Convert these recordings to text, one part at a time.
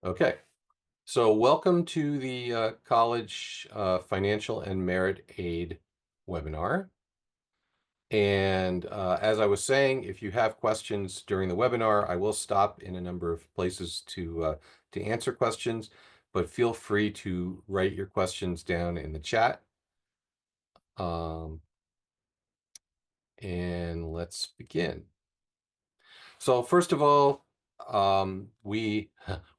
Okay, so welcome to the College Financial and Merit Aid webinar. And as I was saying, if you have questions during the webinar, I will stop in a number of places to answer questions, but feel free to write your questions down in the chat. Um, and let's begin. So first of all,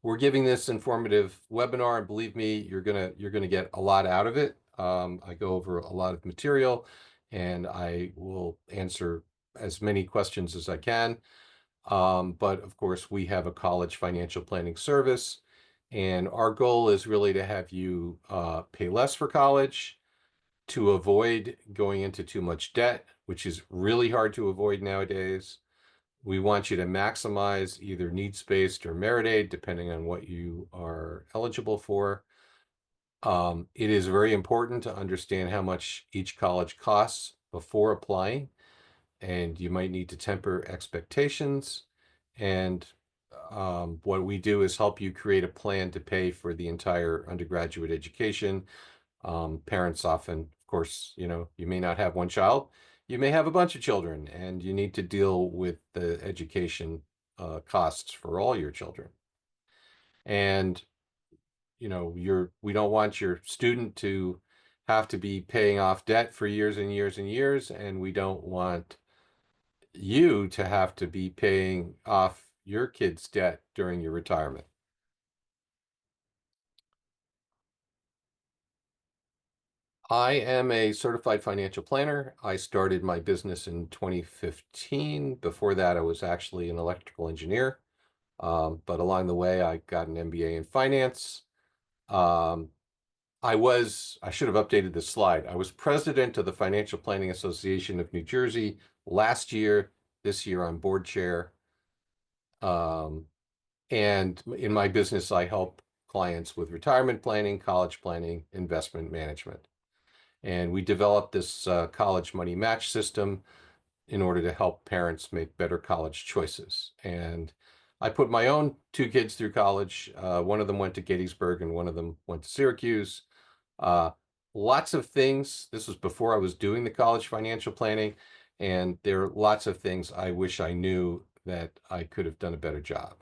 we're giving this informative webinar, and believe me, you're gonna get a lot out of it. I go over a lot of material, and I will answer as many questions as I can. But of course, we have a college financial planning service, and our goal is really to have you pay less for college, to avoid going into too much debt, which is really hard to avoid nowadays. We want you to maximize either needs-based or merit aid, depending on what you are eligible for. It is very important to understand how much each college costs before applying, and you might need to temper expectations. And what we do is help you create a plan to pay for the entire undergraduate education. Parents often, of course, you may not have one child, you may have a bunch of children, and you need to deal with the education costs for all your children. And, we don't want your student to have to be paying off debt for years and years and years, and we don't want you to have to be paying off your kid's debt during your retirement. I am a certified financial planner. I started my business in 2015. Before that, I was actually an electrical engineer. But along the way, I got an MBA in finance. Um, I should have updated this slide. I was president of the Financial Planning Association of New Jersey last year. This year, I'm board chair. Um, and in my business, I help clients with retirement planning, college planning, investment management. And we developed this college money match system in order to help parents make better college choices. And I put my own two kids through college. One of them went to Gettysburg and one of them went to Syracuse. Uh, Lots of things. This was before I was doing the college financial planning. And there are lots of things I wish I knew that I could have done a better job.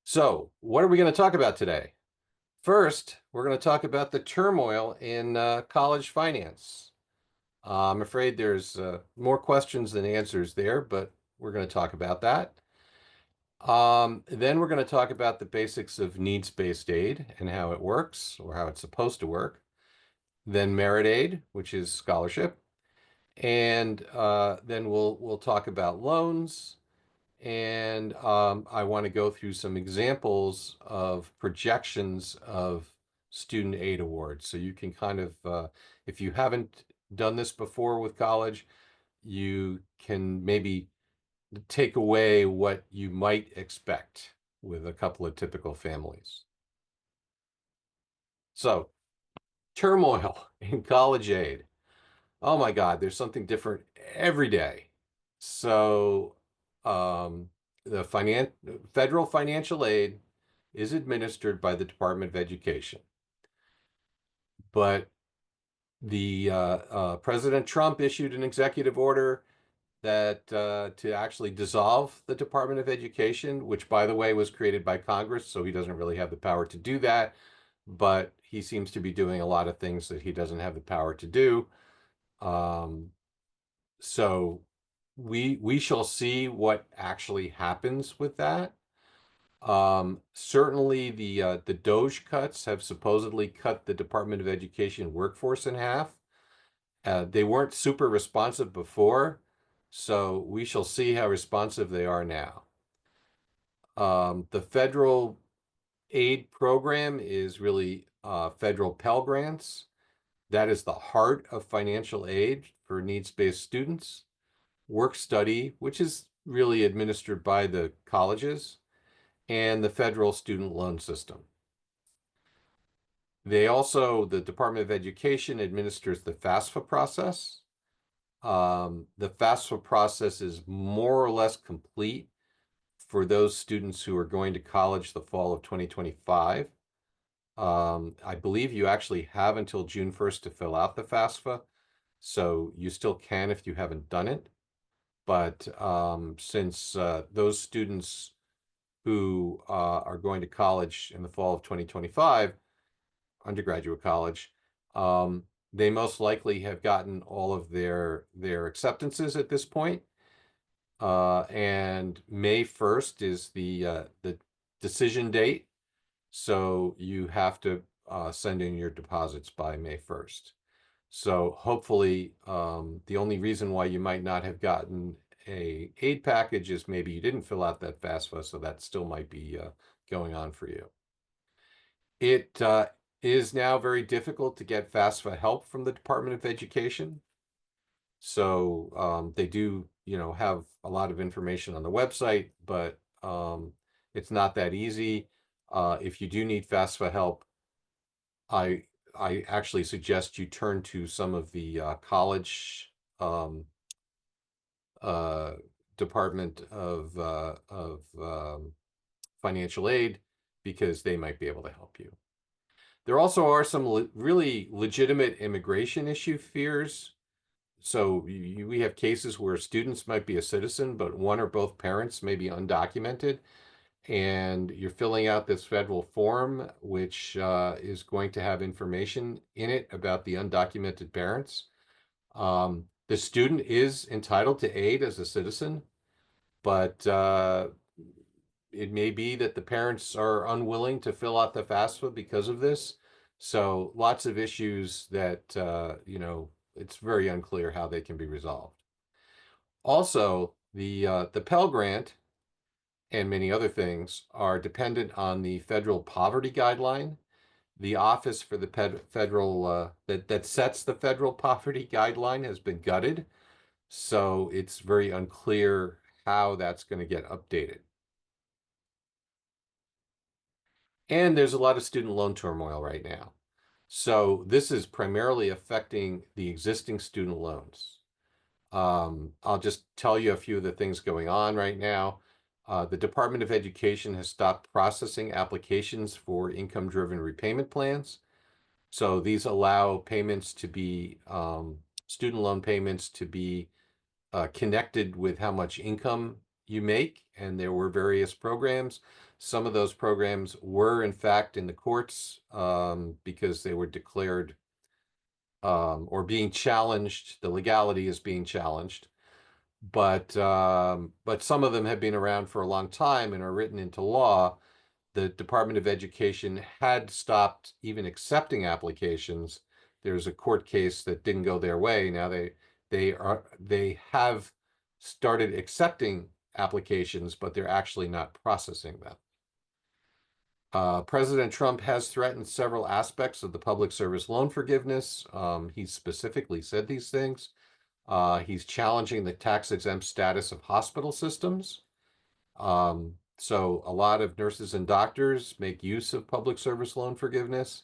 So, what are we going to talk about today? First, we're going to talk about the turmoil in college finance. I'm afraid there's more questions than answers there, but we're going to talk about that. Then we're going to talk about the basics of needs-based aid and how it works, or how it's supposed to work. Then merit aid, which is scholarship, and then we'll talk about loans. And I want to go through some examples of projections of student aid awards. So you can kind of, if you haven't done this before with college, you can maybe take away what you might expect with a couple of typical families. So, turmoil in college aid. Oh my God, there's something different every day. So, the federal financial aid is administered by the Department of Education, but the President Trump issued an executive order that to actually dissolve the Department of Education, which, by the way, was created by Congress, so he doesn't really have the power to do that. But he seems to be doing a lot of things that he doesn't have the power to do. Um, so we shall see what actually happens with that. Certainly the Doge cuts have supposedly cut the Department of Education workforce in half. They weren't super responsive before, so we shall see how responsive they are now. The federal aid program is really federal Pell Grants. That is the heart of financial aid for needs-based students. Work study, which is really administered by the colleges, and the federal student loan system. The Department of Education administers the FAFSA process. The FAFSA process is more or less complete for those students who are going to college the fall of 2025. I believe you actually have until June 1st to fill out the FAFSA, so you still can if you haven't done it. But since those students who are going to college in the fall of 2025, undergraduate college, they most likely have gotten all of their acceptances at this point. And May 1st is the decision date. So you have to send in your deposits by May 1st. So hopefully, the only reason why you might not have gotten a aid package is maybe you didn't fill out that FAFSA, so that still might be going on for you. It is now very difficult to get FAFSA help from the Department of Education. So they do, have a lot of information on the website, but it's not that easy. If you do need FAFSA help, I actually suggest you turn to some of the college Department of Financial Aid, because they might be able to help you. There also are some really legitimate immigration issue fears. So we have cases where students might be a citizen, but one or both parents may be undocumented, and you're filling out this federal form, which is going to have information in it about the undocumented parents. The student is entitled to aid as a citizen, but it may be that the parents are unwilling to fill out the FAFSA because of this. So lots of issues that, it's very unclear how they can be resolved. Also, the Pell Grant and many other things are dependent on the federal poverty guideline. The office for the federal that sets the federal poverty guideline has been gutted, so it's very unclear how that's going to get updated. And there's a lot of student loan turmoil right now. So this is primarily affecting the existing student loans. I'll just tell you a few of the things going on right now. The Department of Education has stopped processing applications for income-driven repayment plans. So these allow payments to be, student loan payments to be connected with how much income you make. And there were various programs. Some of those programs were, in fact, in the courts because they were declared or being challenged. The legality is being challenged. But some of them have been around for a long time and are written into law. The Department of Education had stopped even accepting applications. There's a court case that didn't go their way. Now they have started accepting applications, but they're actually not processing them. President Trump has threatened several aspects of the public service loan forgiveness. He specifically said these things. He's challenging the tax-exempt status of hospital systems. So a lot of nurses and doctors make use of public service loan forgiveness.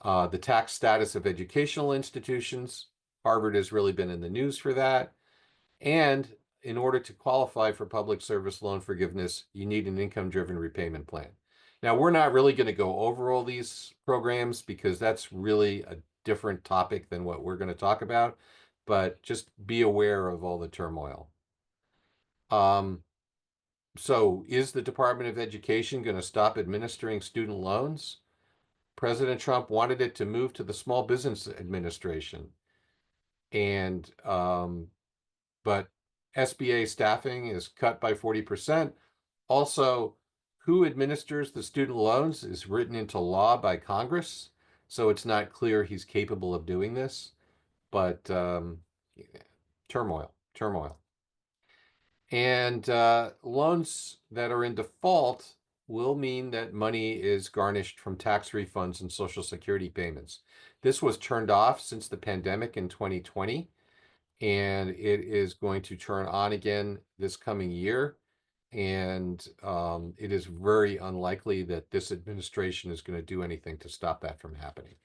The tax status of educational institutions. Harvard has really been in the news for that. And in order to qualify for public service loan forgiveness, you need an income-driven repayment plan. Now, we're not really going to go over all these programs because that's really a different topic than what we're going to talk about, but just be aware of all the turmoil. So is the Department of Education going to stop administering student loans? President Trump wanted it to move to the Small Business Administration. And but SBA staffing is cut by 40%. Also, who administers the student loans is written into law by Congress, so it's not clear he's capable of doing this. But turmoil. And loans that are in default will mean that money is garnished from tax refunds and Social Security payments. This was turned off since the pandemic in 2020, and it is going to turn on again this coming year. And it is very unlikely that this administration is going to do anything to stop that from happening.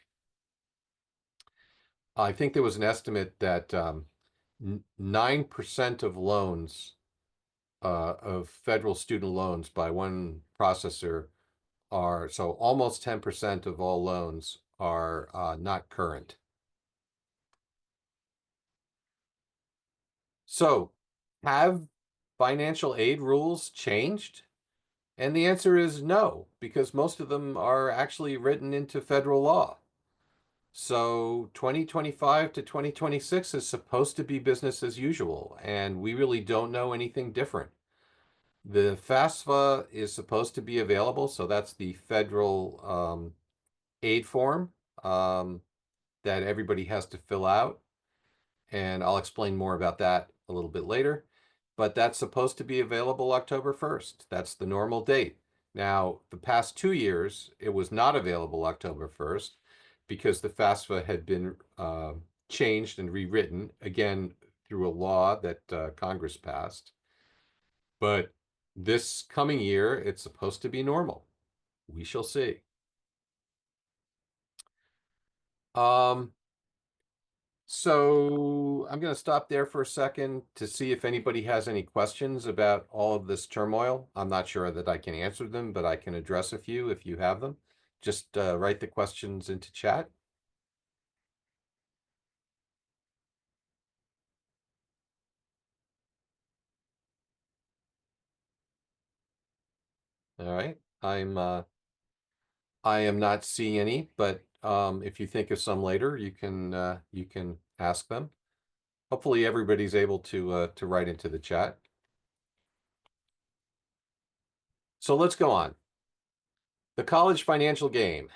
I think there was an estimate that 9% of loans of federal student loans by one processor are, so almost 10% of all loans are not current. So, have financial aid rules changed? And the answer is no, because most of them are actually written into federal law. So 2025 to 2026 is supposed to be business as usual, and we really don't know anything different. The FAFSA is supposed to be available, so that's the federal aid form that everybody has to fill out. And I'll explain more about that a little bit later. But that's supposed to be available October 1st. That's the normal date. Now, the past 2 years, it was not available October 1st because the FAFSA had been changed and rewritten, again, through a law that Congress passed. But this coming year, it's supposed to be normal. We shall see. Um, So I'm going to stop there for a second to see if anybody has any questions about all of this turmoil. I'm not sure that I can answer them, but I can address a few if you have them. Just write the questions into chat. All right. I am not seeing any, but if you think of some later, you can ask them. Hopefully everybody's able to write into the chat. So let's go on. The college financial game.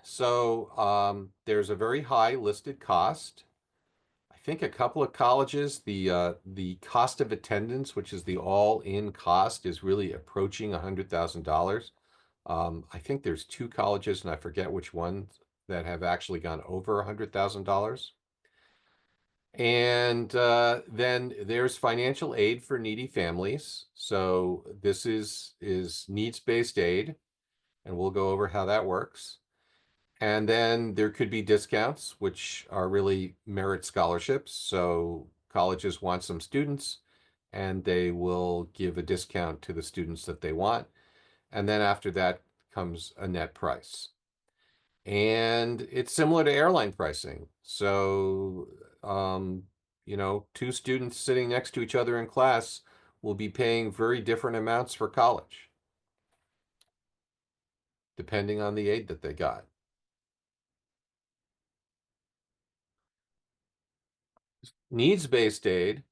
So there's a very high listed cost. I think a couple of colleges, the cost of attendance, which is the all-in cost, is really approaching $100,000. I think there's two colleges, and I forget which ones, that have actually gone over $100,000. And then there's financial aid for needy families. So this is needs-based aid, and we'll go over how that works. And then there could be discounts, which are really merit scholarships. So colleges want some students, and they will give a discount to the students that they want. And then after that comes a net price. And it's similar to airline pricing. So, two students sitting next to each other in class will be paying very different amounts for college, depending on the aid that they got. Needs-based aid,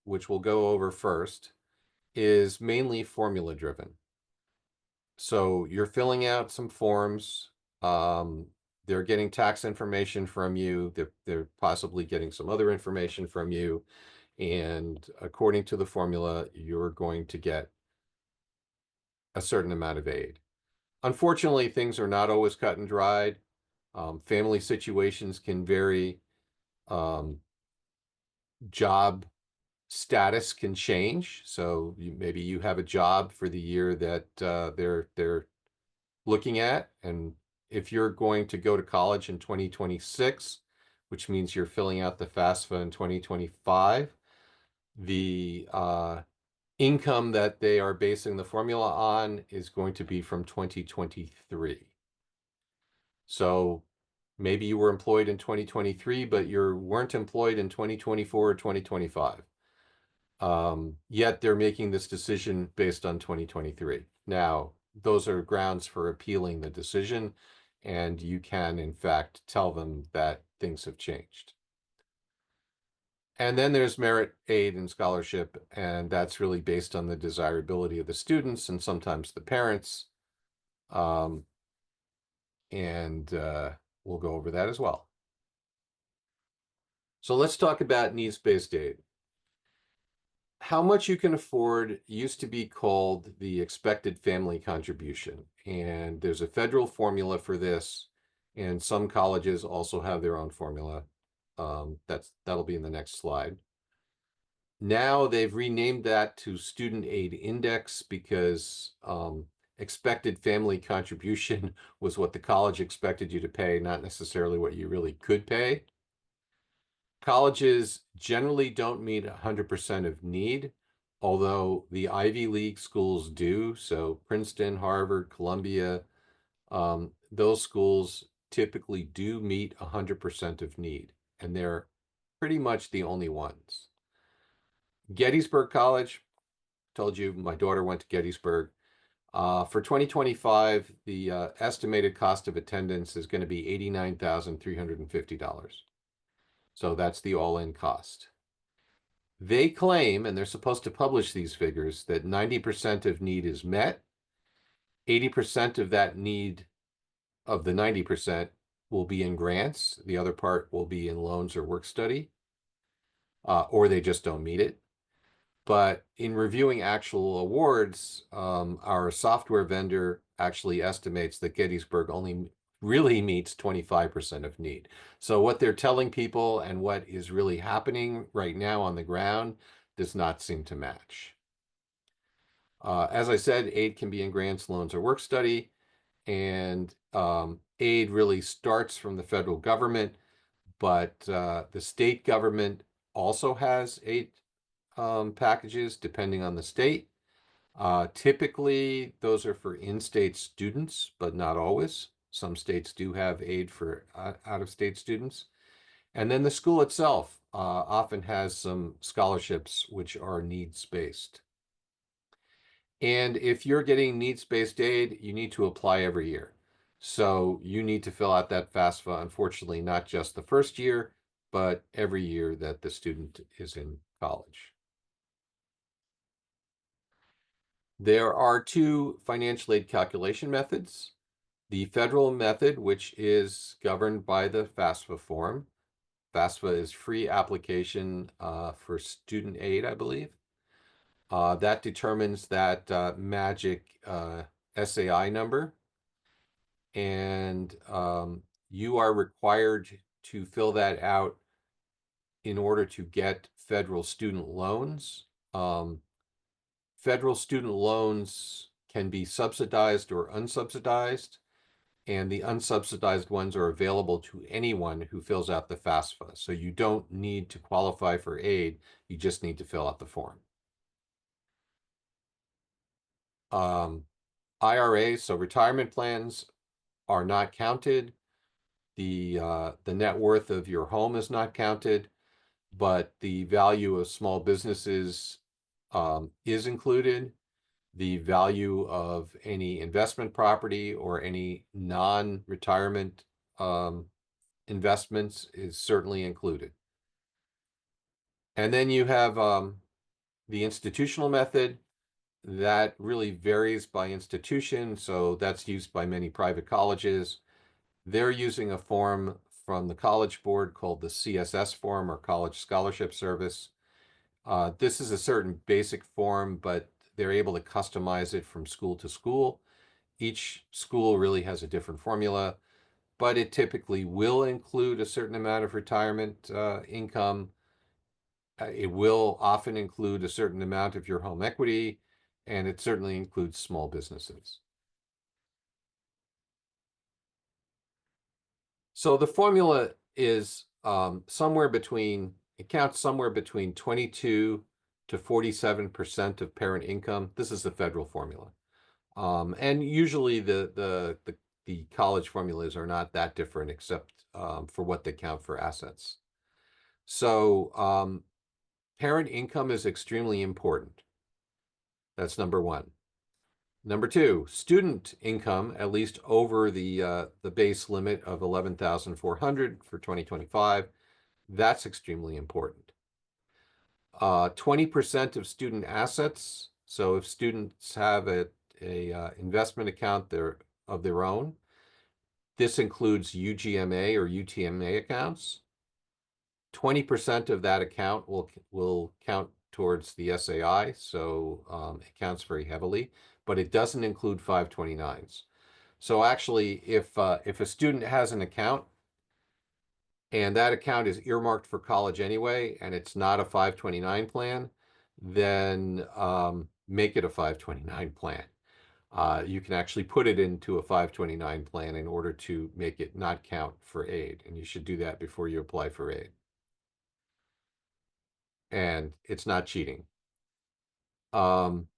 which we'll go over first, is mainly formula driven. So you're filling out some forms. They're getting tax information from you. They're possibly getting some other information from you. And according to the formula, you're going to get a certain amount of aid. Unfortunately, things are not always cut and dried. Family situations can vary. Job status can change. So maybe you have a job for the year that they're looking at, and if you're going to go to college in 2026, which means you're filling out the FAFSA in 2025, the income that they are basing the formula on is going to be from 2023. So maybe you were employed in 2023, but you weren't employed in 2024 or 2025. Yet they're making this decision based on 2023. Now, those are grounds for appealing the decision, and you can, in fact, tell them that things have changed. And then there's merit aid and scholarship, and that's really based on the desirability of the students and sometimes the parents. Um, and we'll go over that as well. So let's talk about needs-based aid. How much you can afford used to be called the expected family contribution. And there's a federal formula for this, and some colleges also have their own formula. That'll be in the next slide. Now they've renamed that to Student Aid Index because expected family contribution was what the college expected you to pay, not necessarily what you really could pay. Colleges generally don't meet 100% of need. although the Ivy League schools do, so Princeton, Harvard, Columbia, those schools typically do meet 100% of need, and they're pretty much the only ones. Gettysburg College, told you my daughter went to Gettysburg. For 2025, the estimated cost of attendance is going to be $89,350. So that's the all-in cost. They claim, and they're supposed to publish these figures, that 90% of need is met. 80% of that need, of the 90%, will be in grants. The other part will be in loans or work study, or they just don't meet it. But in reviewing actual awards, our software vendor actually estimates that Gettysburg only really meets 25% of need. So what they're telling people and what is really happening right now on the ground does not seem to match. As I said, aid can be in grants, loans, or work study, and aid really starts from the federal government, but the state government also has aid packages depending on the state. Typically, those are for in-state students, but not always. Some states do have aid for out-of-state students. And then the school itself often has some scholarships which are needs-based. And if you're getting needs-based aid, you need to apply every year. So you need to fill out that FAFSA, unfortunately, not just the first year, but every year that the student is in college. There are two financial aid calculation methods. The federal method, which is governed by the FAFSA form. FAFSA is free application for student aid, I believe. That determines that magic SAI number. And you are required to fill that out in order to get federal student loans. Federal student loans can be subsidized or unsubsidized, and the unsubsidized ones are available to anyone who fills out the FAFSA. So you don't need to qualify for aid, you just need to fill out the form. IRAs, so retirement plans, are not counted. The net worth of your home is not counted, but the value of small businesses is included. The value of any investment property or any non-retirement investments is certainly included. And then you have the institutional method. That really varies by institution, so that's used by many private colleges. They're using a form from the College Board called the CSS form, or College Scholarship Service. This is a certain basic form, but they're able to customize it from school to school. Each school really has a different formula, but it typically will include a certain amount of retirement income. It will often include a certain amount of your home equity, and it certainly includes small businesses. So the formula is somewhere between, it counts somewhere between 22 to 47% of parent income. This is the federal formula. And usually the college formulas are not that different, except for what they count for assets. So parent income is extremely important. That's number one. Number two, student income, at least over the base limit of 11,400 for 2025. That's extremely important. 20% of student assets. So if students have a investment account of their own, this includes UGMA or UTMA accounts. 20% of that account will count towards the SAI, so it counts very heavily, but it doesn't include 529s. So actually, if a student has an account and that account is earmarked for college anyway, and it's not a 529 plan, then make it a 529 plan. You can actually put it into a 529 plan in order to make it not count for aid, and you should do that before you apply for aid. And it's not cheating. Um,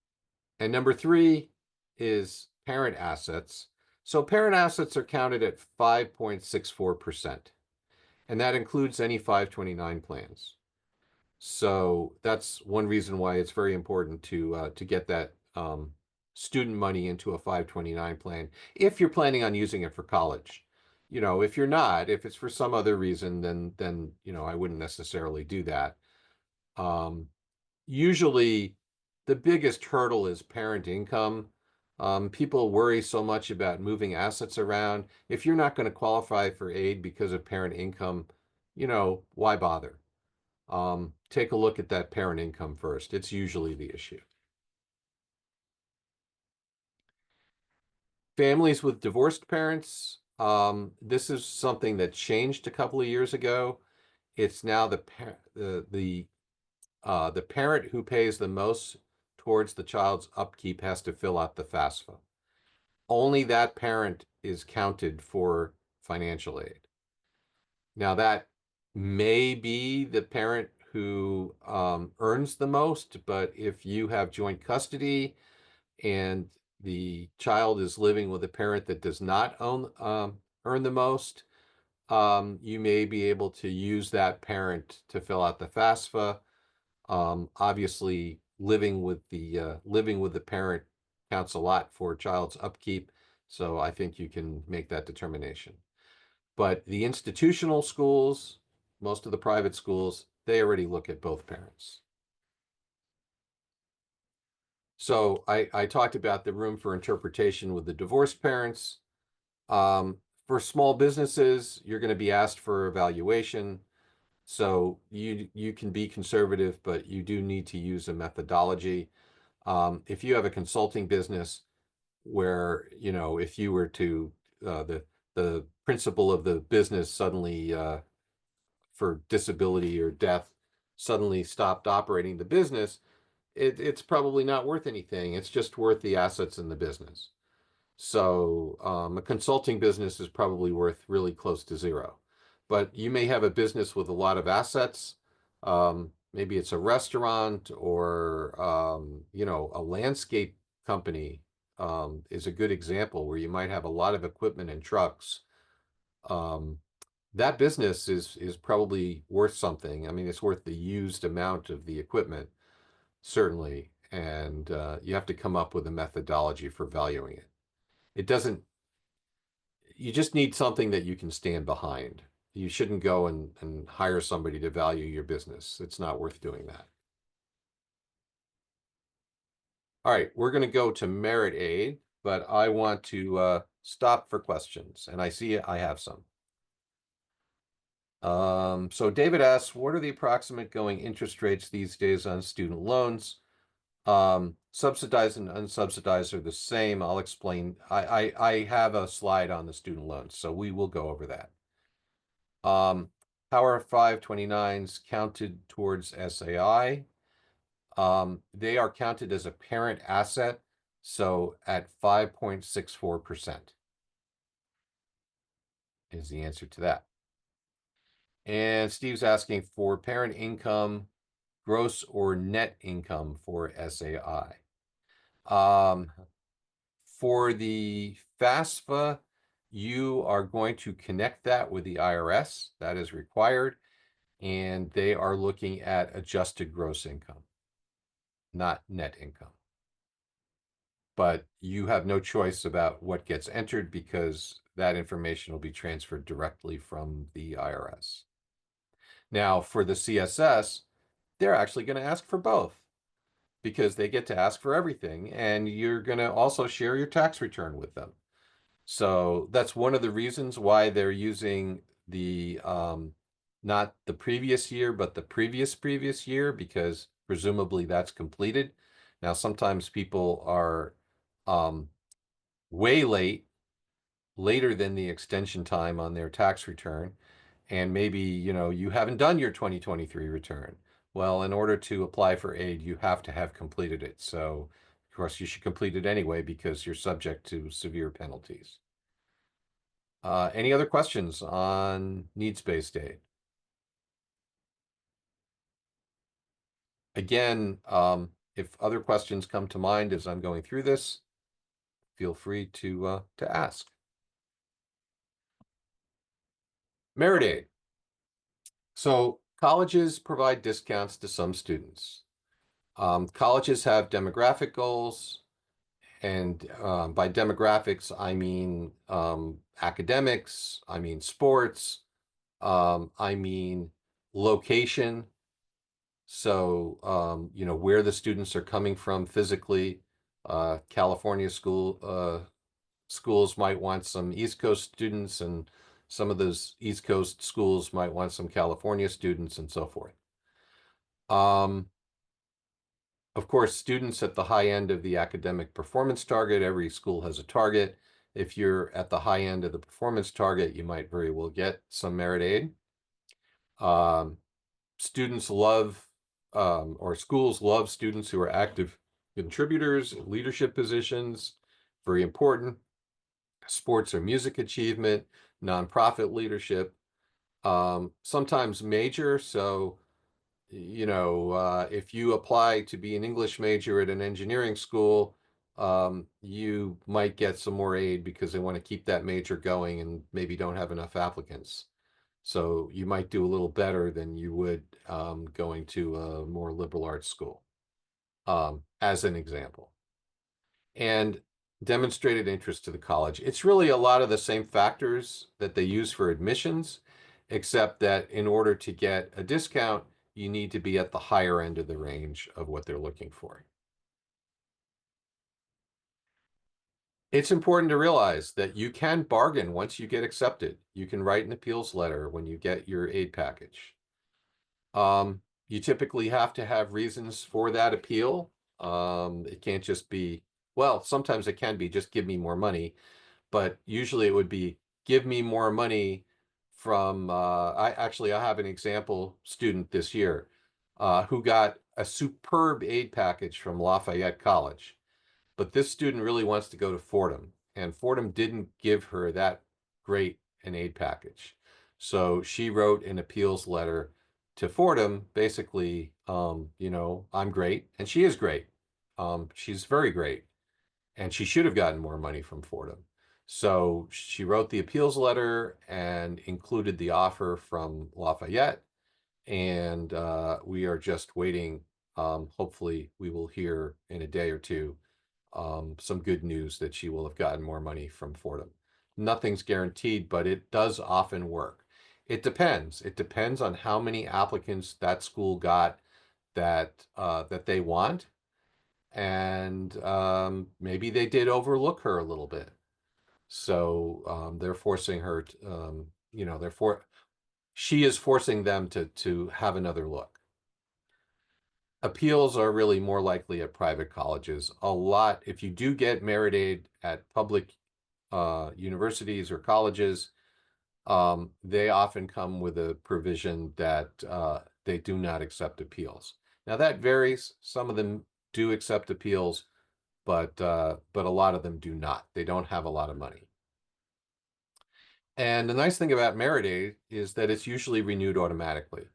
and number three is parent assets. So parent assets are counted at 5.64%, and that includes any 529 plans. So that's one reason why it's very important to get that student money into a 529 plan if you're planning on using it for college. If you're not, if it's for some other reason, then I wouldn't necessarily do that. Um, Usually, the biggest hurdle is parent income. People worry so much about moving assets around. If you're not going to qualify for aid because of parent income, why bother? Take a look at that parent income first. It's usually the issue. Families with divorced parents, this is something that changed a couple of years ago. It's now the parent who pays the most towards the child's upkeep has to fill out the FAFSA. Only that parent is counted for financial aid. Now, that may be the parent who earns the most, but if you have joint custody and the child is living with a parent that does not earn the most, you may be able to use that parent to fill out the FAFSA. Obviously, living with the parent counts a lot for a child's upkeep, so I think you can make that determination. But the institutional schools, most of the private schools, they already look at both parents. So I talked about the room for interpretation with the divorced parents. For small businesses, you're going to be asked for evaluation. So you can be conservative, but you do need to use a methodology. If you have a consulting business where, if you were to, the principal of the business suddenly, for disability or death, suddenly stopped operating the business, it's probably not worth anything. It's just worth the assets in the business. So a consulting business is probably worth really close to zero. But you may have a business with a lot of assets. Maybe it's a restaurant or a landscape company is a good example where you might have a lot of equipment and trucks. Um, that business is probably worth something. I mean, it's worth the used amount of the equipment, certainly, and you have to come up with a methodology for valuing it. It doesn't, you just need something that you can stand behind. You shouldn't go and hire somebody to value your business. It's not worth doing that. All right, we're going to go to merit aid, but I want to stop for questions, and I see I have some. So David asks, what are the approximate going interest rates these days on student loans? Subsidized and unsubsidized are the same. I'll explain. I have a slide on the student loans, so we will go over that. How are 529s counted towards SAI? They are counted as a parent asset, so at 5.64% is the answer to that. And Steve's asking for parent income, gross or net income for SAI. For the FAFSA, you are going to connect that with the IRS. That is required. And they are looking at adjusted gross income, not net income. But you have no choice about what gets entered because that information will be transferred directly from the IRS. Now, for the CSS, they're actually going to ask for both because they get to ask for everything, and you're going to also share your tax return with them. So that's one of the reasons why they're using the not the previous year, but the previous year, because presumably that's completed. Now, sometimes people are way later than the extension time on their tax return, and maybe, you haven't done your 2023 return. Well, in order to apply for aid, you have to have completed it. So, of course, you should complete it anyway because you're subject to severe penalties. Any other questions on needs-based aid? Again, If other questions come to mind as I'm going through this, feel free to ask. Merit aid. So colleges provide discounts to some students. Colleges have demographic goals, and by demographics, I mean academics, I mean sports, I mean location. So, where the students are coming from physically. California schools might want some East Coast students, and some of those East Coast schools might want some California students, and so forth. Um, of course, students at the high end of the academic performance target, every school has a target. If you're at the high end of the performance target, you might very well get some merit aid. Um, Students love, or schools love students who are active contributors, leadership positions, very important. Sports or music achievement, nonprofit leadership, sometimes major. So, if you apply to be an English major at an engineering school, you might get some more aid because they want to keep that major going and maybe don't have enough applicants. So you might do a little better than you would going to a more liberal arts school, as an example. And demonstrated interest to the college. It's really a lot of the same factors that they use for admissions, except that in order to get a discount, you need to be at the higher end of the range of what they're looking for. It's important to realize that you can bargain once you get accepted. You can write an appeals letter when you get your aid package. You typically have to have reasons for that appeal. It can't just be, well, sometimes it can be just give me more money, but usually it would be give me more money from, I have an example student this year who got a superb aid package from Lafayette College. But this student really wants to go to Fordham, and Fordham didn't give her that great an aid package. So she wrote an appeals letter to Fordham, basically, I'm great, and she is great. She's very great, and she should have gotten more money from Fordham. So she wrote the appeals letter and included the offer from Lafayette, and we are just waiting. Hopefully, we will hear in a day or two some good news that she will have gotten more money from Fordham. Nothing's guaranteed, but it does often work. It depends. It depends on how many applicants that school got that they want, and maybe they did overlook her a little bit. So they're forcing her to, she is forcing them to have another look. Appeals are really more likely at private colleges. A lot, if you do get merit aid at public universities or colleges, they often come with a provision that they do not accept appeals. Now that varies. Some of them do accept appeals, but a lot of them do not. They don't have a lot of money. And the nice thing about merit aid is that it's usually renewed automatically.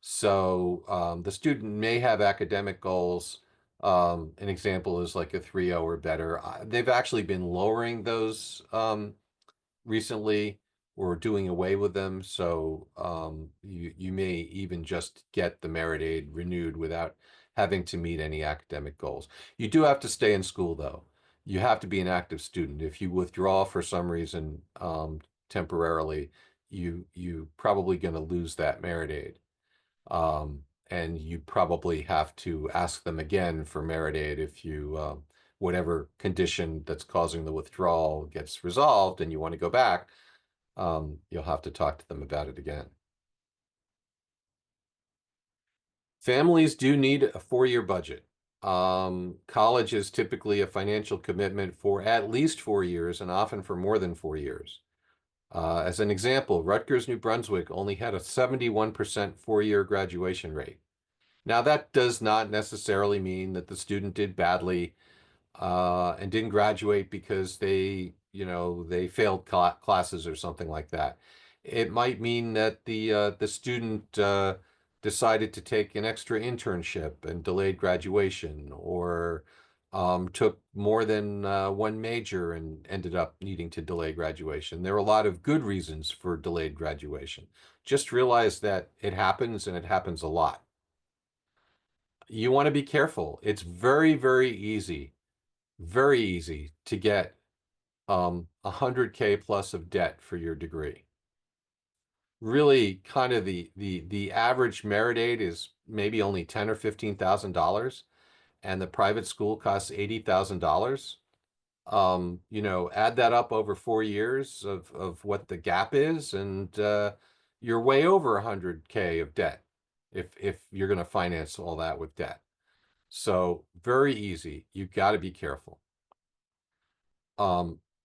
So the student may have academic goals. An example is like a 3.0 or better. They've actually been lowering those recently or doing away with them. So you may even just get the merit aid renewed without having to meet any academic goals. You do have to stay in school, though. You have to be an active student. If you withdraw for some reason temporarily, you probably going to lose that merit aid. And you probably have to ask them again for merit aid if whatever condition that's causing the withdrawal gets resolved and you want to go back, you'll have to talk to them about it again. Families do need a 4-year budget. College is typically a financial commitment for at least 4 years and often for more than 4 years. As an example, Rutgers, New Brunswick only had a 71% 4-year graduation rate. Now, that does not necessarily mean that the student did badly and didn't graduate because they failed classes or something like that. It might mean that the student decided to take an extra internship and delayed graduation, or took more than one major and ended up needing to delay graduation. There are a lot of good reasons for delayed graduation. Just realize that it happens and it happens a lot. You want to be careful. It's very easy to get 100K plus of debt for your degree. Really, kind of the average merit aid is maybe only $10 or $15,000, and the private school costs $80,000. Add that up over 4 years of what the gap is, and you're way over 100K of debt if you're going to finance all that with debt. So very easy. You got to be careful.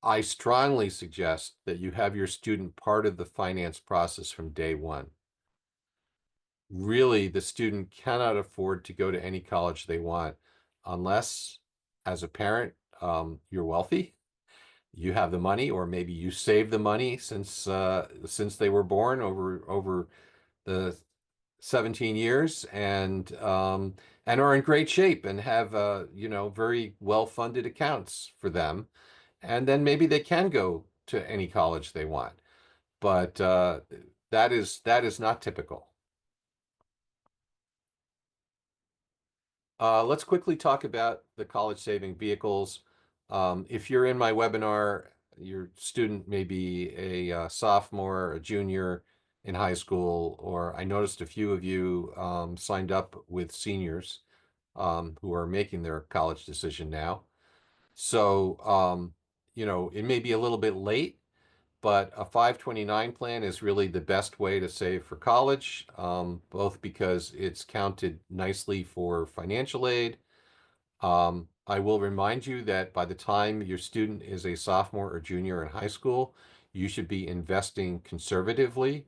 I strongly suggest that you have your student part of the finance process from day one. Really, the student cannot afford to go to any college they want unless, as a parent, you're wealthy, you have the money, or maybe you save the money since they were born over the 17 years, and are in great shape and have very well-funded accounts for them, and then maybe they can go to any college they want. But that is not typical. Let's quickly talk about the college saving vehicles. If you're in my webinar, your student may be a sophomore, a junior in high school, or I noticed a few of you signed up with seniors who are making their college decision now. So, it may be a little bit late, but a 529 plan is really the best way to save for college, both because it's counted nicely for financial aid. I will remind you that by the time your student is a sophomore or junior in high school, you should be investing conservatively.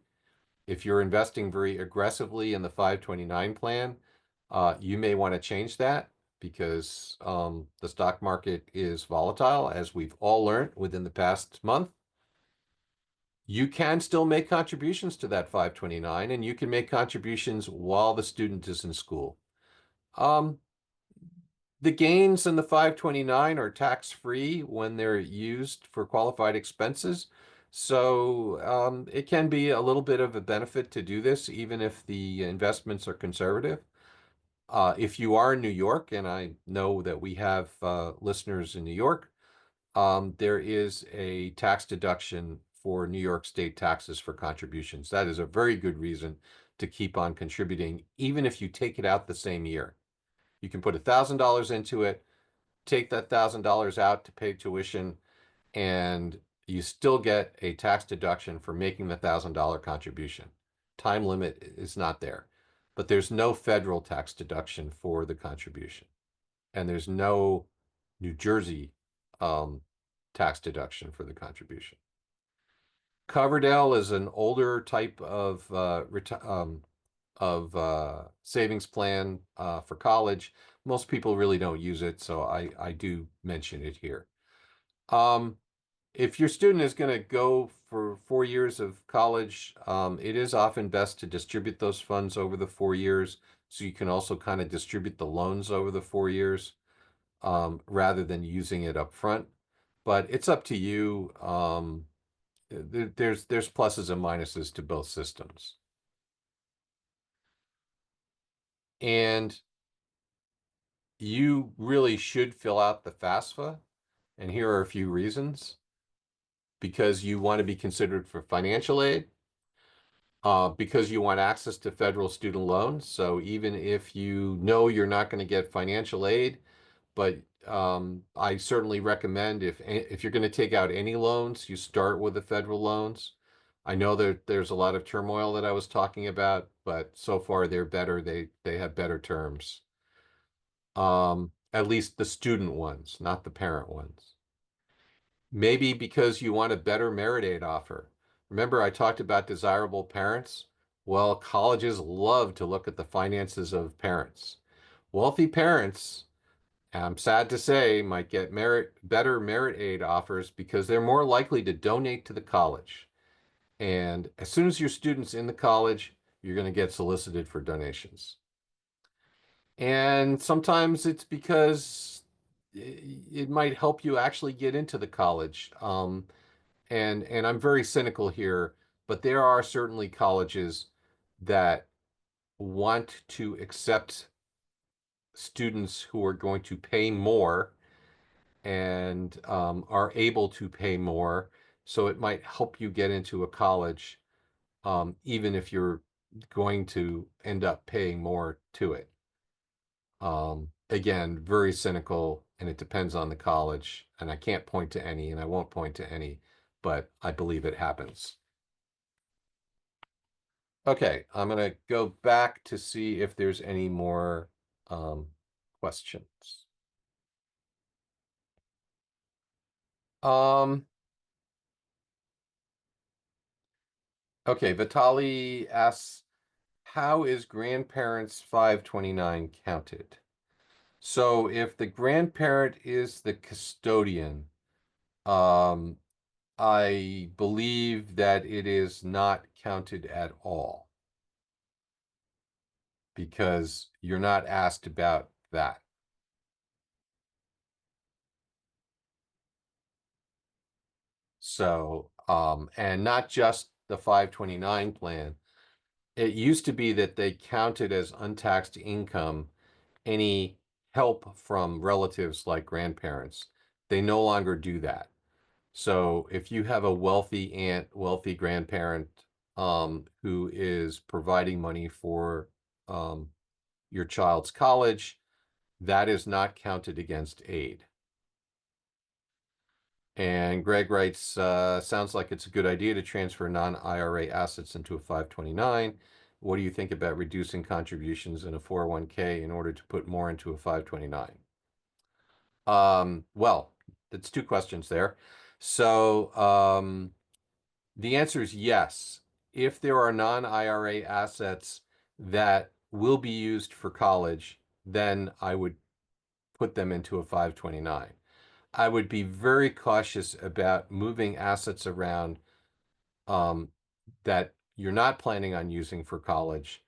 If you're investing very aggressively in the 529 plan, you may want to change that because the stock market is volatile, as we've all learned within the past month. You can still make contributions to that 529, and you can make contributions while the student is in school. The gains in the 529 are tax-free when they're used for qualified expenses. So it can be a little bit of a benefit to do this, even if the investments are conservative. If you are in New York, and I know that we have listeners in New York, there is a tax deduction for New York state taxes for contributions. That is a very good reason to keep on contributing, even if you take it out the same year. You can put $1,000 into it, take that $1,000 out to pay tuition, and you still get a tax deduction for making the $1,000 contribution. Time limit is not there, but there's no federal tax deduction for the contribution, and there's no New Jersey tax deduction for the contribution. Coverdell is an older type of savings plan for college. Most people really don't use it, so I do mention it here. If your student is going to go for 4 years of college, it is often best to distribute those funds over the 4 years, so you can also kind of distribute the loans over the 4 years rather than using it up front. But it's up to you. There's pluses and minuses to both systems. And you really should fill out the FAFSA. And here are a few reasons. Because you want to be considered for financial aid, because you want access to federal student loans. So even if you know you're not going to get financial aid, but I certainly recommend if you're going to take out any loans, you start with the federal loans. I know that there's a lot of turmoil that I was talking about, but so far they're better. They have better terms. At least the student ones, not the parent ones. Maybe because you want a better merit aid offer. Remember, I talked about desirable parents? Well, colleges love to look at the finances of parents. Wealthy parents, I'm sad to say, might get better merit aid offers because they're more likely to donate to the college. And as soon as your student's in the college, you're going to get solicited for donations. And sometimes it's because it might help you actually get into the college. And I'm very cynical here, but there are certainly colleges that want to accept students who are going to pay more and are able to pay more. So it might help you get into a college, even if you're going to end up paying more to it. Again, very cynical, and it depends on the college. And I can't point to any, and I won't point to any, but I believe it happens. Okay, I'm going to go back to see if there's any more questions. Um, okay, Vitali asks, how is grandparents 529 counted? So if the grandparent is the custodian, um, I believe that it is not counted at all because you're not asked about that. So, and not just the 529 plan. It used to be that they counted as untaxed income any help from relatives like grandparents. They no longer do that. So if you have a wealthy aunt, wealthy grandparent, who is providing money for your child's college, that is not counted against aid. And Greg writes, sounds like it's a good idea to transfer non-IRA assets into a 529. What do you think about reducing contributions in a 401k in order to put more into a 529? Well, that's two questions there. So the answer is yes. If there are non-IRA assets that will be used for college, then I would put them into a 529. I would be very cautious about moving assets around um, that you're not planning on using for college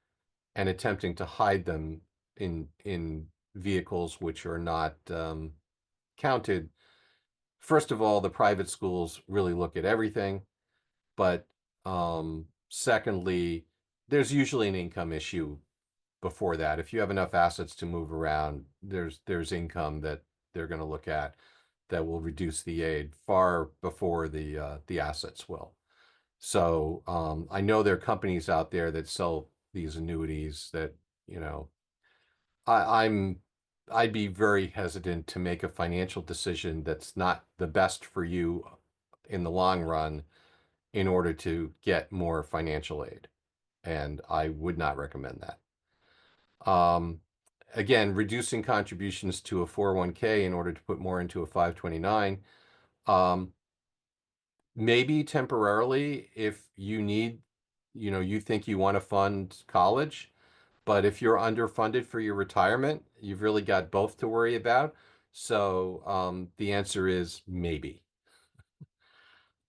and attempting to hide them in vehicles which are not counted. First of all, the private schools really look at everything, but secondly, there's usually an income issue before that. If you have enough assets to move around, there's income that they're going to look at that will reduce the aid far before the assets will. So I know there are companies out there that sell these annuities that, you know, I'm I'd be very hesitant to make a financial decision that's not the best for you in the long run in order to get more financial aid. And I would not recommend that. Um, Again, reducing contributions to a 401k in order to put more into a 529. Maybe temporarily if you need, you think you want to fund college, but if you're underfunded for your retirement, you've really got both to worry about. So the answer is maybe.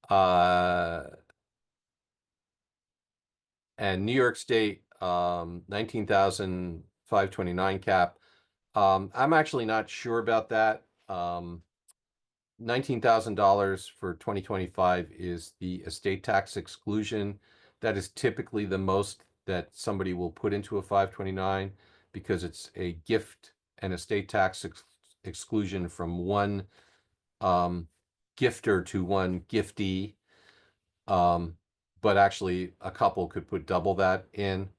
Uh, and New York State, 19,529 cap. I'm actually not sure about that. $19,000 for 2025 is the estate tax exclusion. That is typically the most that somebody will put into a 529 because it's a gift and estate tax exclusion from one gifter to one giftee. But actually, a couple could put double that in.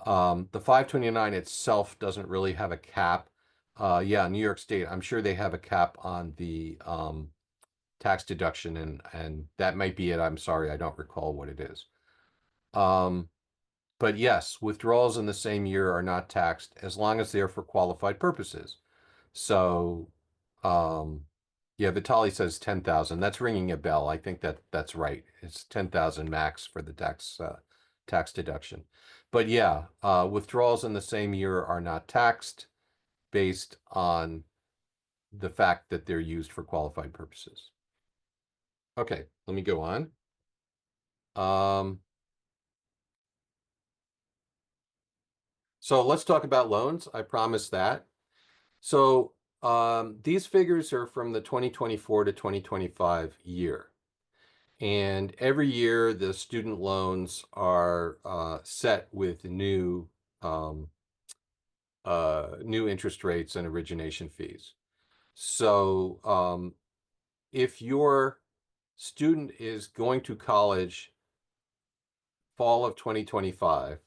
The 529 itself doesn't really have a cap. Yeah, New York State, I'm sure they have a cap on the tax deduction, and that might be it. I'm sorry, I don't recall what it is. But yes, withdrawals in the same year are not taxed as long as they're for qualified purposes. So, yeah, Vitali says 10,000. That's ringing a bell. I think that's right. It's 10,000 max for the tax deduction. But yeah, withdrawals in the same year are not taxed based on the fact that they're used for qualified purposes. Okay, let me go on. Um, So let's talk about loans. I promise that. So these figures are from the 2024 to 2025 year. And every year the student loans are set with um, new interest rates and origination fees. So if your student is going to college fall of 2025,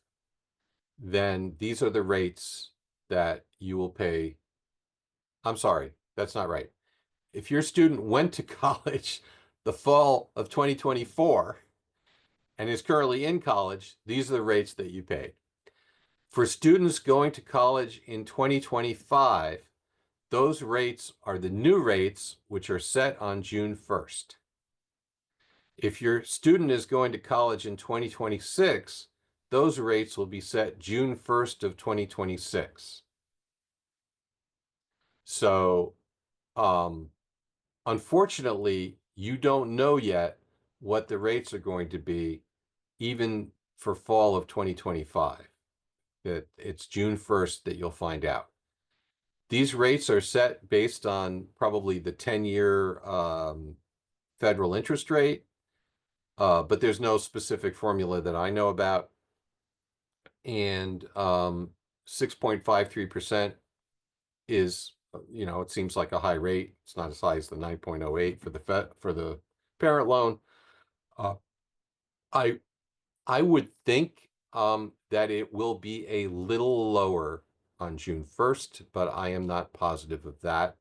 then these are the rates that you will pay. I'm sorry, that's not right. If your student went to college the fall of 2024 and is currently in college, these are the rates that you paid. For students going to college in 2025, those rates are the new rates, which are set on June 1st. If your student is going to college in 2026, those rates will be set June 1st of 2026. So, unfortunately, you don't know yet what the rates are going to be, even for fall of 2025. That it's June 1st that you'll find out. These rates are set based on probably the 10-year federal interest rate, but there's no specific formula that I know about. And 6.53% is, it seems like a high rate. It's not as high as the 9.08 for the parent loan. Uh, I I would think that it will be a little lower on June 1st, but I am not positive of that.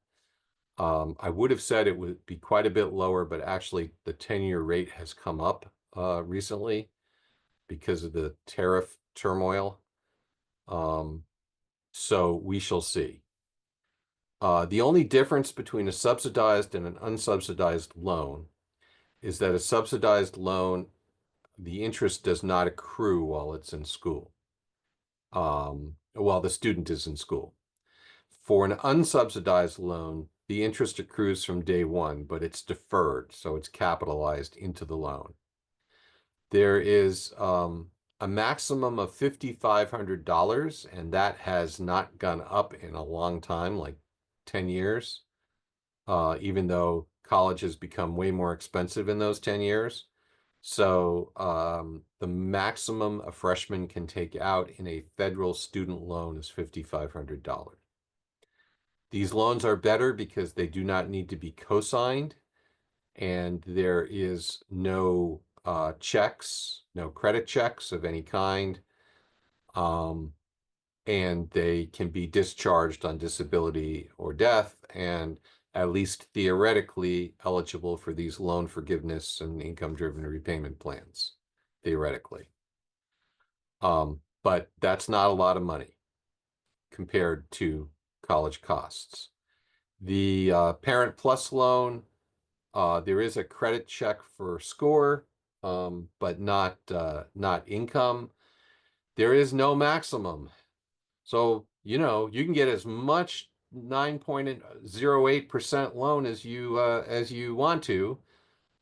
I would have said it would be quite a bit lower, but actually the 10-year rate has come up recently because of the tariff turmoil. Um, so we shall see. The only difference between a subsidized and an unsubsidized loan is that a subsidized loan, the interest does not accrue while it's in school, while the student is in school. For an unsubsidized loan, the interest accrues from day one, but it's deferred, so it's capitalized into the loan. There is a maximum of $5,500, and that has not gone up in a long time, like 10 years, even though college has become way more expensive in those 10 years. So the maximum a freshman can take out in a federal student loan is $5,500. These loans are better because they do not need to be co-signed, and there is no checks, no credit checks of any kind, and they can be discharged on disability or death, and at least theoretically eligible for these loan forgiveness and income-driven repayment plans, theoretically. But that's not a lot of money compared to college costs. The Parent Plus loan, there is a credit check for score, but not income. There is no maximum. So, you can get as much 9.08% loan as you want to.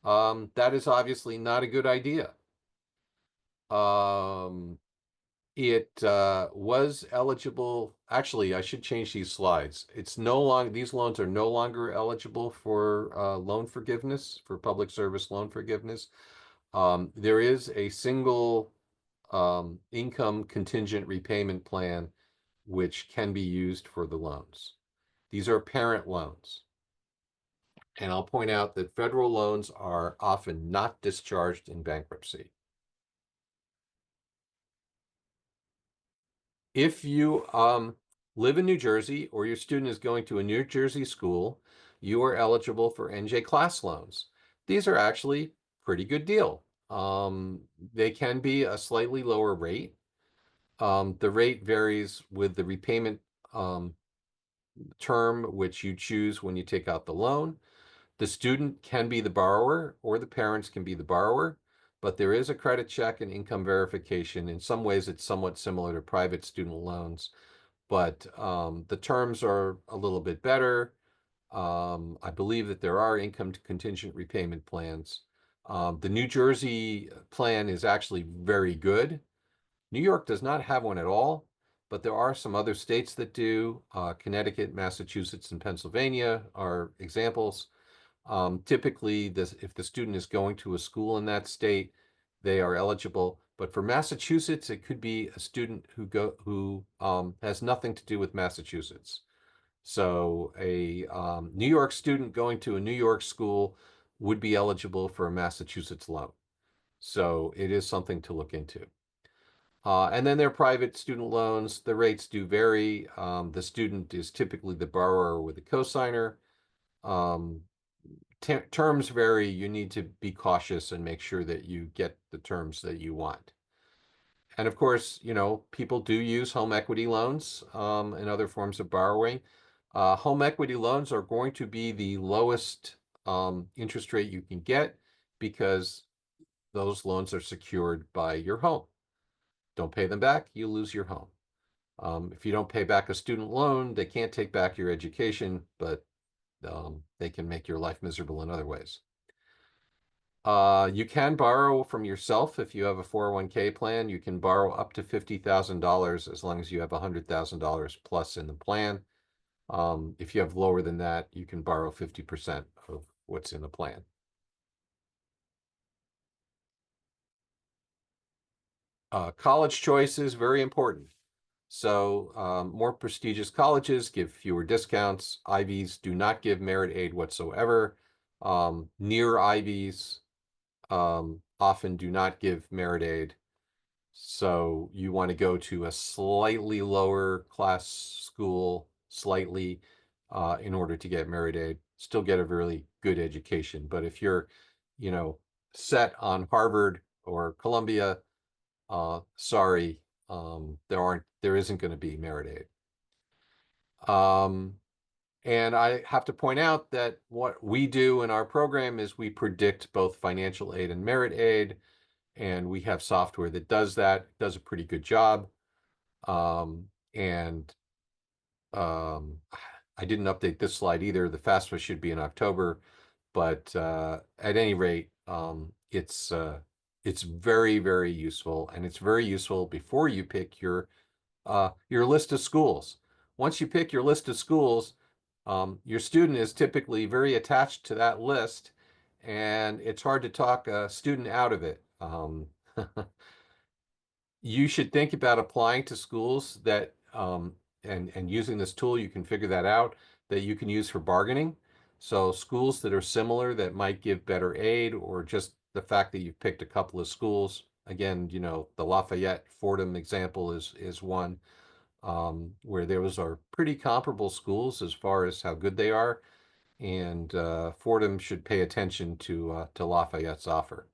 That is obviously not a good idea. It was eligible. Actually, I should change these slides. It's no longer, these loans are no longer eligible for loan forgiveness, for public service loan forgiveness. There is a single income contingent repayment plan which can be used for the loans. These are parent loans. And I'll point out that federal loans are often not discharged in bankruptcy. If you live in New Jersey or your student is going to a New Jersey school, you are eligible for NJ class loans. These are actually pretty good deal. They can be a slightly lower rate. The rate varies with the repayment term which you choose when you take out the loan. The student can be the borrower or the parents can be the borrower, but there is a credit check and income verification. In some ways, it's somewhat similar to private student loans, but the terms are a little bit better. I believe that there are income contingent repayment plans. The New Jersey plan is actually very good. New York does not have one at all, but there are some other states that do. Connecticut, Massachusetts, and Pennsylvania are examples. Typically, if the student is going to a school in that state, they are eligible. But for Massachusetts, it could be a student who has nothing to do with Massachusetts. So a New York student going to a New York school would be eligible for a Massachusetts loan. So it is something to look into. And then there are private student loans. The rates do vary. The student is typically the borrower with a cosigner. Um, Terms vary. You need to be cautious and make sure that you get the terms that you want. And of course, people do use home equity loans and other forms of borrowing. Home equity loans are going to be the lowest interest rate you can get because those loans are secured by your home. Don't pay them back, you lose your home. If you don't pay back a student loan, they can't take back your education, but they can make your life miserable in other ways. You can borrow from yourself if you have a 401k plan. You can borrow up to $50,000 as long as you have $100,000 plus in the plan. If you have lower than that, you can borrow 50% of what's in the plan. College choice is very important. So more prestigious colleges give fewer discounts. Ivies do not give merit aid whatsoever. Near Ivies often do not give merit aid. So you want to go to a slightly lower class school, slightly, in order to get merit aid. Still get a really good education. But if you're, you know, set on Harvard or Columbia, sorry, there isn't going to be merit aid. And I have to point out that what we do in our program is we predict both financial aid and merit aid, and we have software that does that, does a pretty good job. And I didn't update this slide either. The FAFSA should be in October, but at any rate, it's very, very useful, and it's very useful before you pick your list of schools. Once you pick your list of schools, your student is typically very attached to that list, and it's hard to talk a student out of it. You should think about applying to schools that, and using this tool, you can figure that out, that you can use for bargaining. So schools that are similar that might give better aid, or just the fact that you've picked a couple of schools. Again, the Lafayette Fordham example is one where those are pretty comparable schools as far as how good they are, and Fordham should pay attention to Lafayette's offer.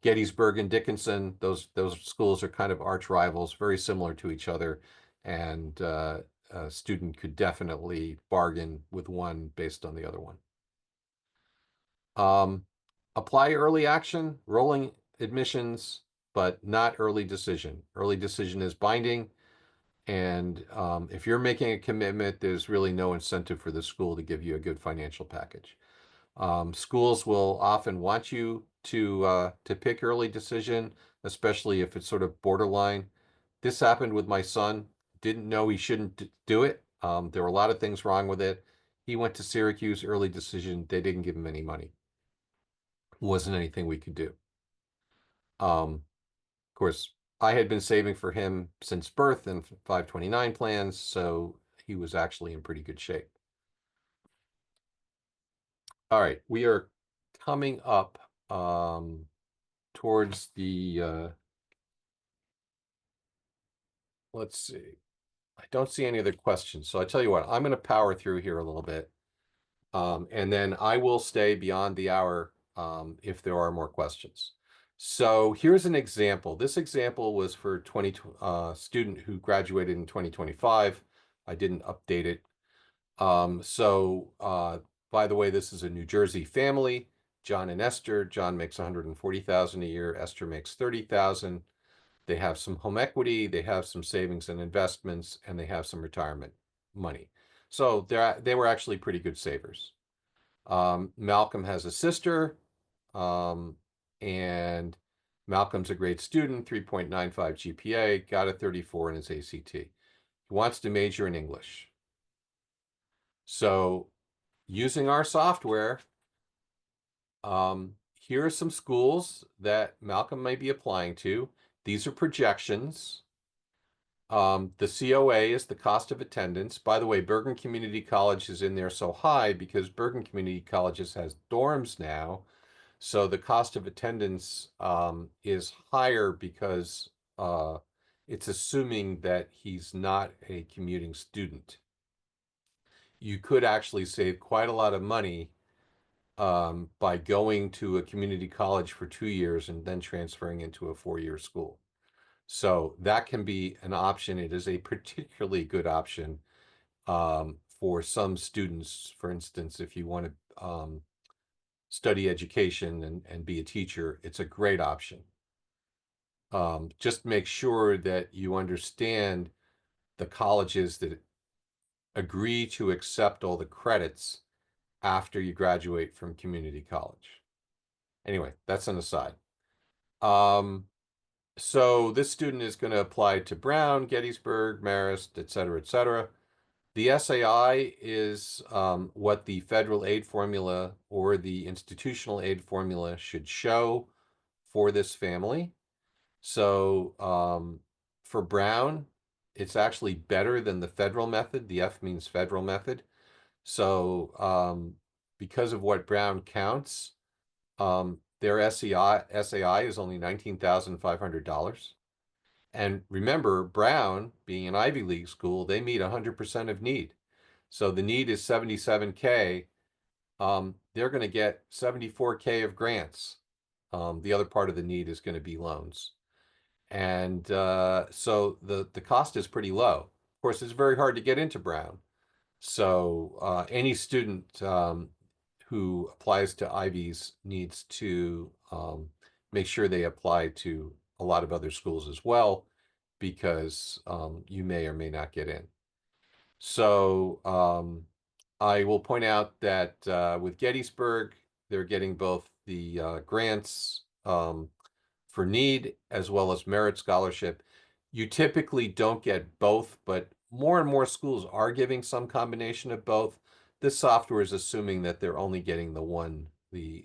Gettysburg and Dickinson, those schools are kind of arch rivals, very similar to each other, and a student could definitely bargain with one based on the other one. Apply early action, rolling admissions, but not early decision. Early decision is binding, and if you're making a commitment, there's really no incentive for the school to give you a good financial package. Schools will often want you to pick early decision, especially if it's sort of borderline. This happened with my son. Didn't know he shouldn't do it. There were a lot of things wrong with it. He went to Syracuse, early decision. They didn't give him any money. Wasn't anything we could do. Of course, I had been saving for him since birth in 529 plans, so he was actually in pretty good shape. All right, we are coming up towards the, let's see. I don't see any other questions. So I tell you what, I'm going to power through here a little bit. And then I will stay beyond the hour if there are more questions. So here's an example. This example was for student who graduated in 2025. I didn't update it. By the way, this is a New Jersey family, John and Esther. John makes $140,000 a year. Esther makes $30,000. They have some home equity, they have some savings and investments, and they have some retirement money. So they were actually pretty good savers. Malcolm has a sister, and Malcolm's a great student, 3.95 GPA, got a 34 in his ACT. He wants to major in English. So using our software, here are some schools that Malcolm may be applying to. These are projections. The COA is the cost of attendance. By the way, Bergen Community College is in there so high because Bergen Community Colleges has dorms now. So the cost of attendance is higher because it's assuming that he's not a commuting student. You could actually save quite a lot of money by going to a community college for 2 years and then transferring into a 4-year school. So that can be an option. It is a particularly good option for some students. For instance, if you want to study education and be a teacher, it's a great option. Just make sure that you understand the colleges that agree to accept all the credits after you graduate from community college. Anyway, that's an aside. So this student is going to apply to Brown, Gettysburg, Marist, et cetera, et cetera. The SAI is what the federal aid formula or the institutional aid formula should show for this family. So for Brown, it's actually better than the federal method. The F means federal method. So because of what Brown counts, their SAI is only $19,500. And remember, Brown, being an Ivy League school, they meet 100% of need. So the need is 77K. They're going to get 74K of grants. The other part of the need is going to be loans. And so the cost is pretty low. Of course, it's very hard to get into Brown. So any student who applies to Ivies needs to make sure they apply to a lot of other schools as well, because you may or may not get in. So I will point out that with Gettysburg, they're getting both the grants for need as well as merit scholarship. You typically don't get both, but more and more schools are giving some combination of both. This software is assuming that they're only getting the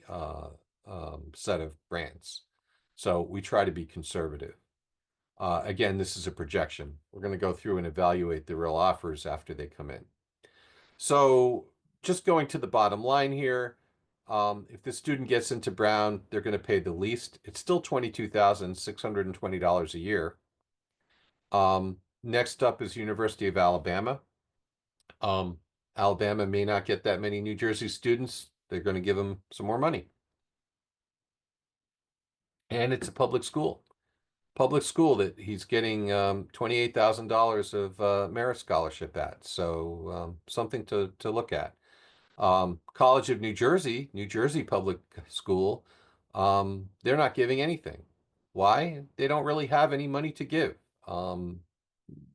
set of grants. So we try to be conservative. Again, this is a projection. We're going to go through and evaluate the real offers after they come in. So just going to the bottom line here, if the student gets into Brown, they're going to pay the least. It's still $22,620 a year. Next up is University of Alabama. Alabama may not get that many New Jersey students. They're going to give them some more money. And it's a public school. Public school that he's getting $28,000 of merit scholarship at. So something to look at. College of New Jersey Public School, they're not giving anything. Why? They don't really have any money to give.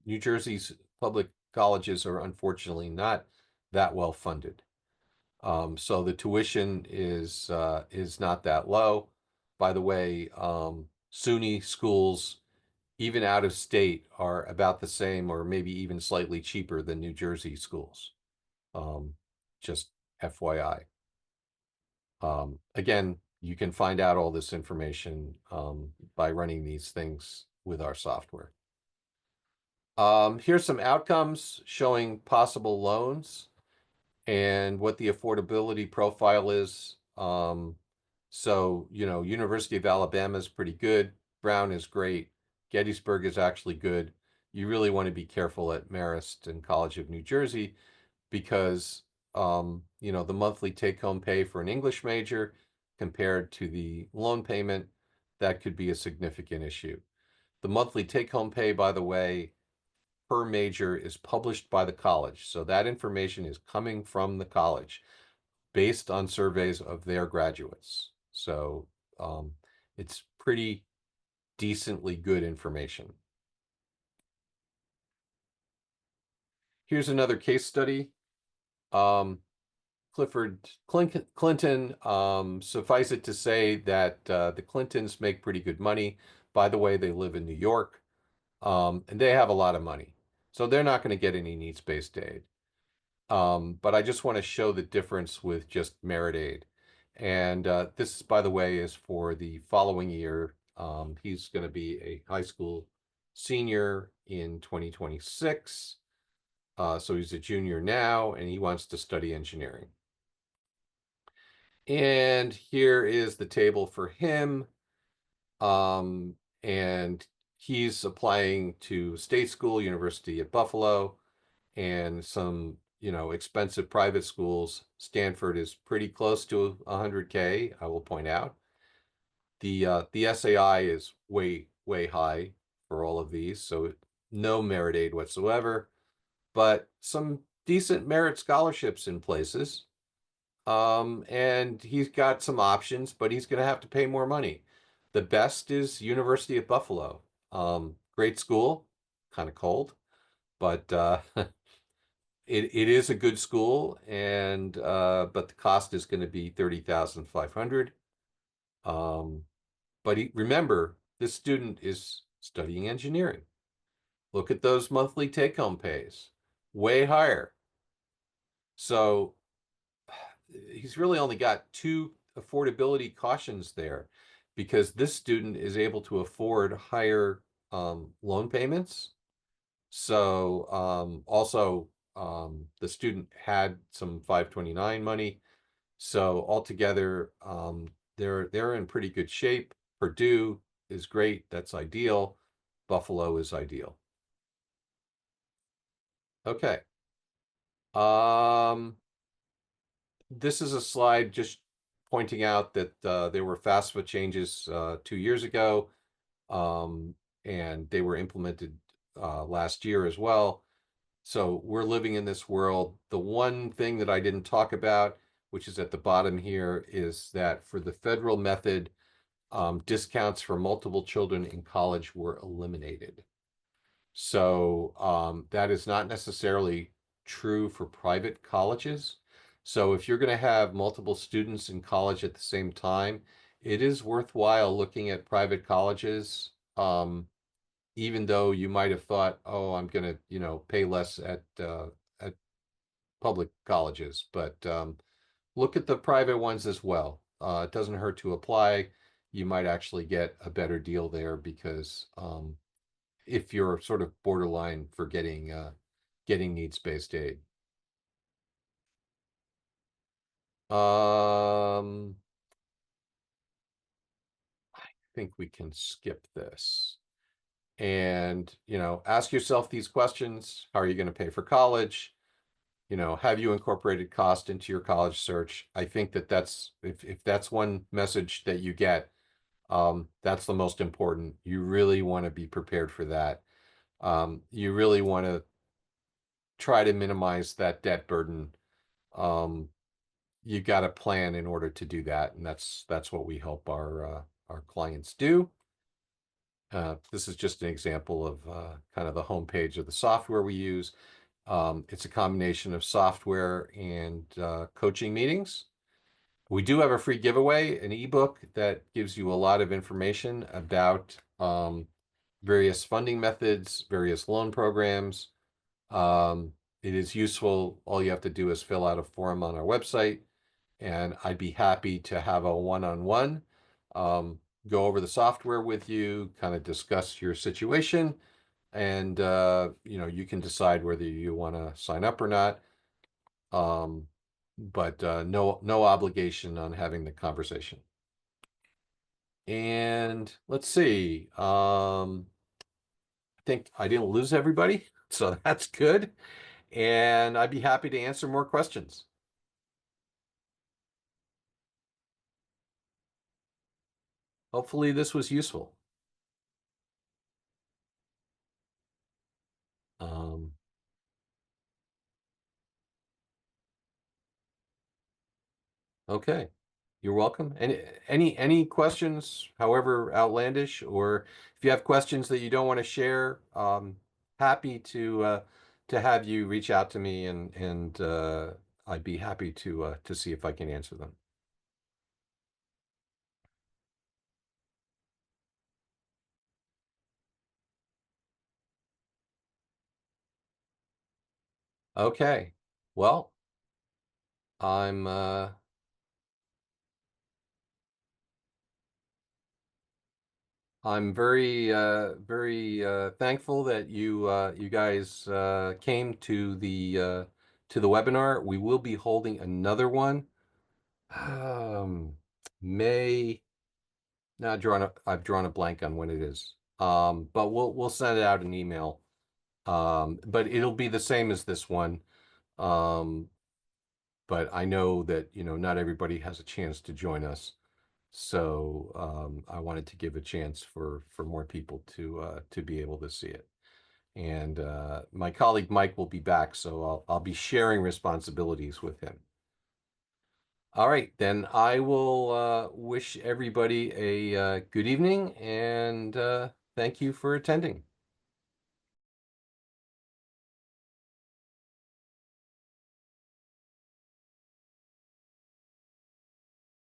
New Jersey's public colleges are unfortunately not that well funded. So the tuition is not that low. By the way, SUNY schools, even out of state, are about the same or maybe even slightly cheaper than New Jersey schools. Just FYI. Again, you can find out all this information by running these things with our software. Here's some outcomes showing possible loans and what the affordability profile is. So, University of Alabama is pretty good. Brown is great. Gettysburg is actually good. You really want to be careful at Marist and College of New Jersey because, the monthly take-home pay for an English major compared to the loan payment, that could be a significant issue. The monthly take-home pay, by the way, per major is published by the college. So that information is coming from the college based on surveys of their graduates. So it's pretty decently good information. Here's another case study. Clinton. Suffice it to say that the Clintons make pretty good money. By the way, they live in New York, and they have a lot of money, so they're not going to get any needs-based aid. But I just want to show the difference with just merit aid. And this, by the way, is for the following year. He's going to be a high school senior in 2026. So he's a junior now, and he wants to study engineering. And here is the table for him. And he's applying to state school, University at Buffalo, and some, expensive private schools. Stanford is pretty close to 100K, I will point out. The SAI is way, way high for all of these, so no merit aid whatsoever, but some decent merit scholarships in places. And he's got some options, but he's going to have to pay more money. The best is University of Buffalo. Great school, kind of cold, but it is a good school, and but the cost is going to be 30,500. But remember, this student is studying engineering. Look at those monthly take-home pays, way higher. So he's really only got two affordability cautions there, because this student is able to afford higher loan payments. So also the student had some 529 money. So altogether, they're in pretty good shape. Purdue is great. That's ideal. Buffalo is ideal. Okay. This is a slide just pointing out that there were FAFSA changes 2 years ago, and they were implemented last year as well. So we're living in this world. The one thing that I didn't talk about, which is at the bottom here, is that for the federal method, discounts for multiple children in college were eliminated. So that is not necessarily true for private colleges. So if you're going to have multiple students in college at the same time, it is worthwhile looking at private colleges, even though you might have thought, oh, I'm going to, pay less at public colleges. But look at the private ones as well. It doesn't hurt to apply. You might actually get a better deal there, because if you're sort of borderline for getting needs-based aid. I think we can skip this. And, ask yourself these questions. How are you going to pay for college? Have you incorporated cost into your college search? I think that if that's one message that you get, that's the most important. You really want to be prepared for that. You really want to try to minimize that debt burden. You got to plan in order to do that, and that's what we help our clients do. This is just an example of kind of the homepage of the software we use. It's a combination of software and coaching meetings. We do have a free giveaway, an ebook that gives you a lot of information about various funding methods, various loan programs. It is useful. All you have to do is fill out a form on our website, and I'd be happy to have a one-on-one, go over the software with you, kind of discuss your situation, and you can decide whether you want to sign up or not. But no obligation on having the conversation. And let's see. I think I didn't lose everybody, so that's good. And I'd be happy to answer more questions. Hopefully this was useful. Um, okay, you're welcome. Any questions, however outlandish, or if you have questions that you don't want to share, happy to have you reach out to me, and I'd be happy to see if I can answer them. Okay. Well, I'm I'm very thankful that you guys came to the webinar. We will be holding another one. Um, May. Now I've drawn a blank on when it is. But we'll send it out an email. But it'll be the same as this one. Um, but I know that, not everybody has a chance to join us. So I wanted to give a chance for more people to be able to see it. And my colleague Mike will be back, so I'll be sharing responsibilities with him. All right, then I will wish everybody a good evening and thank you for attending.